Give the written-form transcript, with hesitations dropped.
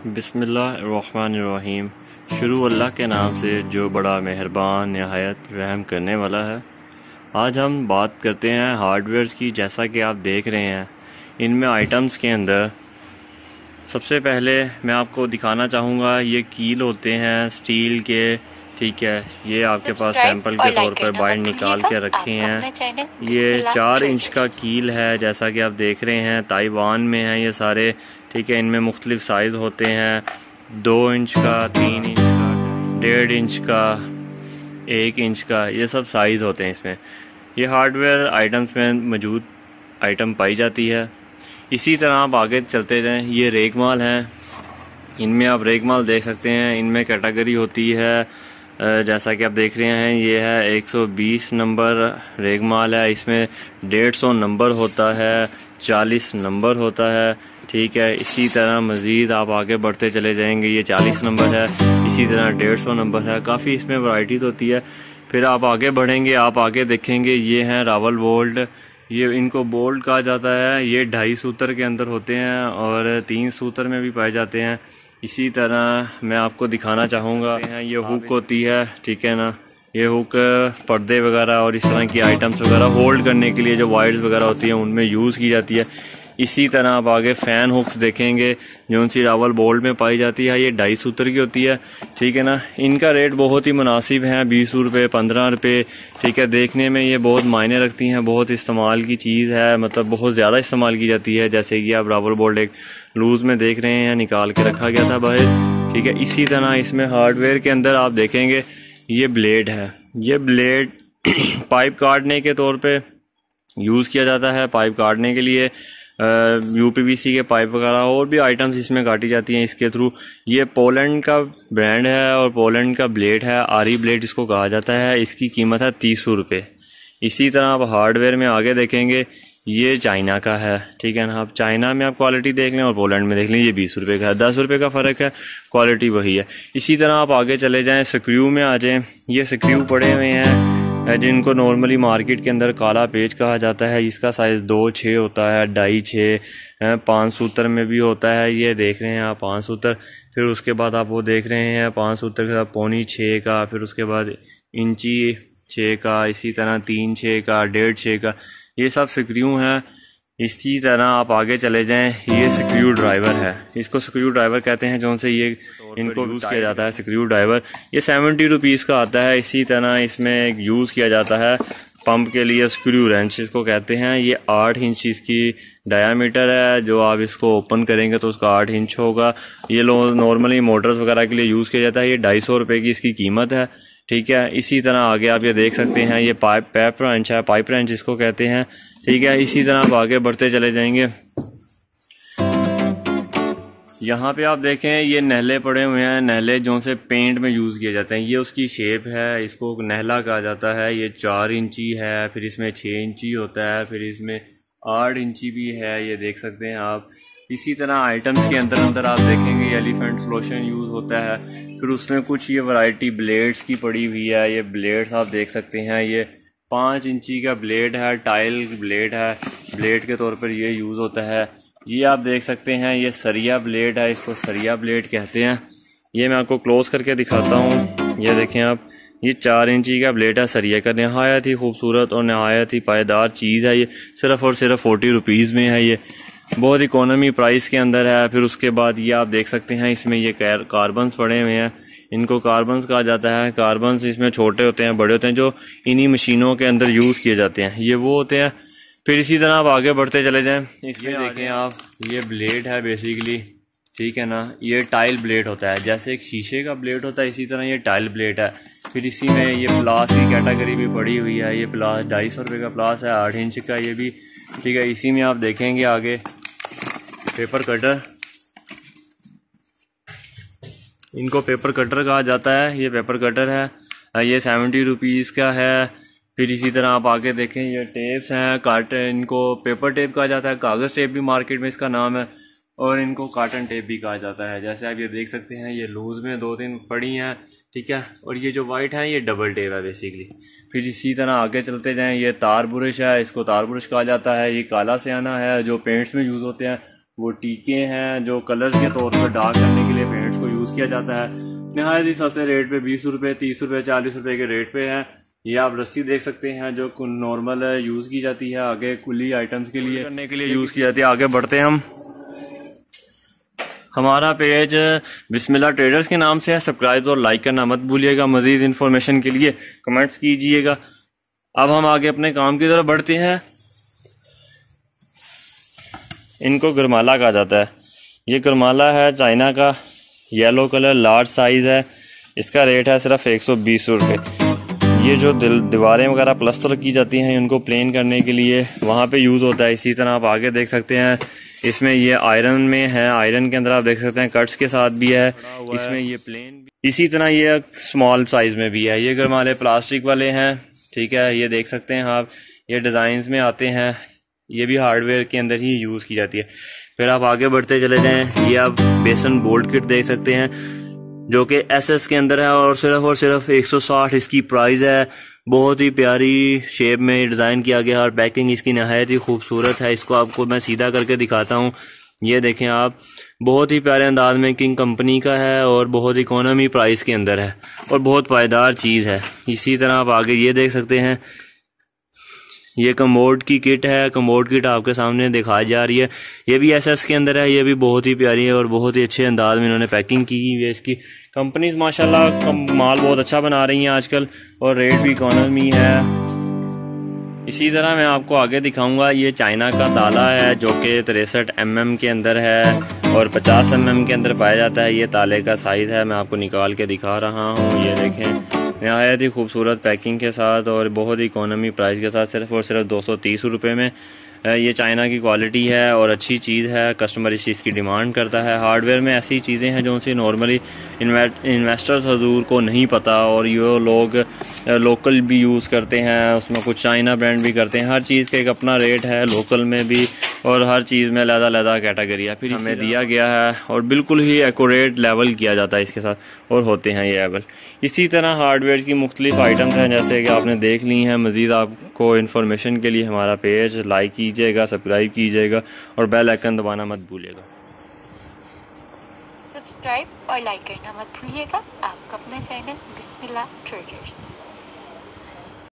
बिस्मिल्लाहिर्रहमानिर्रहीम। शुरू अल्लाह के नाम से जो बड़ा मेहरबान नहायत रहम करने वाला है। आज हम बात करते हैं हार्डवेयर्स की। जैसा कि आप देख रहे हैं इनमें आइटम्स के अंदर सबसे पहले मैं आपको दिखाना चाहूँगा ये कील होते हैं स्टील के, ठीक है। ये आपके पास सैंपल के तौर पर बाहर निकाल के रखे हैं। ये 4 इंच का कील है जैसा कि आप देख रहे हैं। ताइवान में हैं ये सारे, ठीक है। इनमें मुख्तलिफ साइज़ होते हैं, 2 इंच का, 3 इंच का, 1.5 इंच का, 1 इंच का, ये सब साइज़ होते हैं इसमें। ये हार्डवेयर आइटम्स में मौजूद आइटम पाई जाती है। इसी तरह आप आगे चलते जाएँ। ये रेगमाल हैं, इनमें आप रेगमाल देख सकते हैं। इनमें कैटेगरी होती है जैसा कि आप देख रहे हैं। ये है 120 नंबर रेगमाल है। इसमें 150 नंबर होता है, 40 नंबर होता है, ठीक है। इसी तरह मज़ीद आप आगे बढ़ते चले जाएंगे। ये 40 नंबर है, इसी तरह 150 नंबर है। काफ़ी इसमें वैराइटीज़ होती है। फिर आप आगे बढ़ेंगे, आप आगे देखेंगे ये हैं रावल बोल्ट। ये इनको बोल्ट कहा जाता है। ये 2.5 सूत्र के अंदर होते हैं और 3 सूत्र में भी पाए जाते हैं। इसी तरह मैं आपको दिखाना चाहूँगा ये हुक होती है, ठीक है ना। ये हुक पर्दे वगैरह और इस तरह की आइटम्स वगैरह होल्ड करने के लिए जो वायर्स वगैरह होती हैं उनमें यूज़ की जाती है। इसी तरह आप आगे फ़ैन हुक्स देखेंगे जो उनसी रावल बोल्ट में पाई जाती है। ये 2.5 सूत्र की होती है, ठीक है ना। इनका रेट बहुत ही मुनासिब है, 20 रुपये, 15 रुपये, ठीक है। देखने में ये बहुत मायने रखती हैं, बहुत इस्तेमाल की चीज़ है, मतलब बहुत ज़्यादा इस्तेमाल की जाती है। जैसे कि आप रावल बोल्ट एक लूज़ में देख रहे हैं, निकाल के रखा गया था बाहर, ठीक है। इसी तरह इसमें हार्डवेयर के अंदर आप देखेंगे ये ब्लेड है। ये ब्लेड पाइप काटने के तौर पे यूज़ किया जाता है। पाइप काटने के लिए यूपीवीसी के पाइप वगैरह और भी आइटम्स इसमें काटी जाती हैं इसके थ्रू। ये पोलैंड का ब्रांड है और पोलैंड का ब्लेड है, आरी ब्लेड इसको कहा जाता है। इसकी कीमत है 30 रुपये। इसी तरह आप हार्डवेयर में आगे देखेंगे ये चाइना का है, ठीक है ना। आप चाइना में आप क्वालिटी देख लें और पोलैंड में देख लें, ये 20 रुपये का है, 10 रुपये का फ़र्क है, क्वालिटी वही है। इसी तरह आप आगे चले जाएँ, स्क्रू में आ जाएँ। ये स्क्रू पड़े हुए हैं जिनको नॉर्मली मार्केट के अंदर काला पेच कहा जाता है। इसका साइज़ 2.6 होता है, 2.5, 5 सूत्र में भी होता है। ये देख रहे हैं आप 5 सूत्र। फिर उसके बाद आप वो देख रहे हैं 5 सूत्र के साथ 5.25 का, फिर उसके बाद इंची 6 का, इसी तरह 3.6 का, 1.5 का, ये सब स्क्रू हैं। इसी तरह आप आगे चले जाएं, ये स्क्रू ड्राइवर है। इसको स्क्रू ड्राइवर कहते हैं, जो से ये इनको यूज़ किया जाता है स्क्रू ड्राइवर। ये 70 रुपीज़ का आता है। इसी तरह इसमें यूज़ किया जाता है पंप के लिए स्क्रू रेंच इसको कहते हैं। ये 8 इंच इसकी डायामीटर है। जो आप इसको ओपन करेंगे तो उसका 8 इंच होगा। ये नॉर्मली मोटर्स वगैरह के लिए यूज़ किया जाता है। ये 250 रुपये की इसकी कीमत है, ठीक है। इसी तरह आगे आप ये देख सकते हैं ये पाइप रेंच है, पाइप रेंच इसको कहते हैं, ठीक है। इसी तरह आप आगे बढ़ते चले जाएंगे। यहाँ पे आप देखें ये नहले पड़े हुए हैं। नहले जो से पेंट में यूज़ किए जाते हैं। ये उसकी शेप है, इसको नहला कहा जाता है। ये 4 इंची है, फिर इसमें 6 इंची होता है, फिर इसमें 8 इंची भी है, ये देख सकते हैं आप। इसी तरह आइटम्स के अंदर आप देखेंगे एलिफेंट लोशन यूज़ होता है। फिर उसमें कुछ ये वैरायटी ब्लेड्स की पड़ी हुई है। ये ब्लेड्स आप देख सकते हैं, ये 5 इंची का ब्लेड है, टाइल ब्लेड है, ब्लेड के तौर पर ये यूज़ होता है। ये आप देख सकते हैं ये सरिया ब्लेड है, इसको सरिया ब्लेड कहते हैं। ये मैं आपको क्लोज करके दिखाता हूँ। ये देखें आप, ये 4 इंची का ब्लेड है सरिया का। नहायत ही खूबसूरत और नहायत ही पायदार चीज़ है। ये सिर्फ़ और सिर्फ 40 रुपीज़ में है। ये बहुत इकोनॉमी प्राइस के अंदर है। फिर उसके बाद ये आप देख सकते हैं इसमें ये कार्बन्स पड़े हुए हैं। इनको कार्बन्स कहा जाता है। कार्बन्स इसमें छोटे होते हैं, बड़े होते हैं, जो इन्हीं मशीनों के अंदर यूज़ किए जाते हैं, ये वो होते हैं। फिर इसी तरह आप आगे बढ़ते चले जाएं। इसमें देखें आप, ये ब्लेड है बेसिकली, ठीक है ना। ये टाइल ब्लेड होता है, जैसे एक शीशे का ब्लेड होता है, इसी तरह ये टाइल ब्लेड है। फिर इसी में ये प्लास की कैटेगरी भी पड़ी हुई है। ये प्लास 250 रुपये का प्लास है, 8 इंच का ये भी, ठीक है। इसी में आप देखेंगे आगे पेपर कटर, इनको पेपर कटर कहा जाता है। ये पेपर कटर है, ये 70 रुपीज़ का है। फिर इसी तरह आप आगे देखें ये टेप्स हैं, कार्टन, इनको पेपर टेप कहा जाता है, कागज़ टेप भी मार्केट में इसका नाम है, और इनको कार्टन टेप भी कहा जाता है। जैसे आप ये देख सकते हैं ये लूज़ में 2-3 पड़ी हैं, ठीक है। और ये जो वाइट है ये डबल टेप है बेसिकली। फिर इसी तरह आगे चलते जाएं, ये तार ब्रश है, इसको तार ब्रश कहा जाता है। ये काला स्याना है जो पेंट्स में यूज़ होते हैं, वो टीके हैं जो कलर्स के तौर पर डार्क करने के लिए पेंट्स को यूज़ किया जाता है। नहायत ही सस्ते रेट पे 20 रुपये, 30 रुपये, 40 रुपये के रेट पे है। ये आप रस्सी देख सकते हैं जो नॉर्मल यूज़ की जाती है, आगे कुली आइटम्स के लिए करने के लिए यूज़ की जाती है। आगे बढ़ते हैं हम। हमारा पेज बिस्मिल्लाह ट्रेडर्स के नाम से है। सब्सक्राइब और लाइक करना मत भूलिएगा। मज़ीद इन्फॉर्मेशन के लिए कमेंट्स कीजिएगा। अब हम आगे अपने काम की तरफ बढ़ते हैं। इनको गरमाला कहा जाता है। ये गरमाला है चाइना का, येलो कलर, लार्ज साइज़ है। इसका रेट है सिर्फ 120 रुपये। ये जो दीवारें वगैरह प्लस्तर की जाती हैं उनको प्लेन करने के लिए वहाँ पे यूज़ होता है। इसी तरह आप आगे देख सकते हैं इसमें ये आयरन में है। आयरन के अंदर आप देख सकते हैं कट्स के साथ भी है। इसमें ये प्लेन भी, इसी तरह ये स्मॉल साइज़ में भी है। ये गरमाले प्लास्टिक वाले हैं, ठीक है। ये देख सकते हैं आप, ये डिज़ाइंस में आते हैं। ये भी हार्डवेयर के अंदर ही यूज़ की जाती है। फिर आप आगे बढ़ते चले जाएं। ये आप बेसन बोल्ट किट देख सकते हैं जो कि एसएस के अंदर है और सिर्फ 160 इसकी प्राइस है। बहुत ही प्यारी शेप में डिज़ाइन किया गया और पैकिंग इसकी नहायत ही खूबसूरत है। इसको आपको मैं सीधा करके दिखाता हूँ। ये देखें आप, बहुत ही प्यारे अंदाज में किंग कंपनी का है और बहुत इकोनॉमी प्राइस के अंदर है और बहुत पायदार चीज़ है। इसी तरह आप आगे ये देख सकते हैं, ये कमोड की किट है। कमोड किट आपके सामने दिखाई जा रही है। ये भी एसएस के अंदर है। ये भी बहुत ही प्यारी है और बहुत ही अच्छे अंदाज में इन्होंने पैकिंग की हुई है। इसकी कंपनीज माशाल्लाह माल बहुत अच्छा बना रही हैं आजकल और रेट भी इकोनॉमी है। इसी तरह मैं आपको आगे दिखाऊंगा। ये चाइना का ताला है जो कि 63 mm के अंदर है और 50 mm के अंदर पाया जाता है। ये ताले का साइज़ है, मैं आपको निकाल के दिखा रहा हूँ। ये देखें, नहायत ही खूबसूरत पैकिंग के साथ और बहुत ही इकोनॉमी प्राइस के साथ सिर्फ और सिर्फ 230 रुपये में। ये चाइना की क्वालिटी है और अच्छी चीज़ है। कस्टमर इस चीज़ की डिमांड करता है। हार्डवेयर में ऐसी चीज़ें हैं जो उनसे नॉर्मली इन्वेस्टर्स हजूर को नहीं पता और ये लोग लोकल भी यूज़ करते हैं, उसमें कुछ चाइना ब्रांड भी करते हैं। हर चीज़ का एक अपना रेट है, लोकल में भी और हर चीज़ में अलग-अलग कैटेगरी है। फिर हमें दिया गया है और बिल्कुल ही एक्यूरेट लेवल किया जाता है इसके साथ और होते हैं ये लेवल। इसी तरह हार्डवेयर की मुख्तलिफ आइटम्स हैं जैसे कि आपने देख ली हैं। मज़ीद आपको इन्फॉर्मेशन के लिए हमारा पेज लाइक कीजिएगा, सब्सक्राइब कीजिएगा और बेल आइकन दबाना मत भूलिएगा। सब्सक्राइब और लाइक करना मत भूलिएगा। आपका अपना चैनल बिस्मिल्लाह ट्रेडर्स।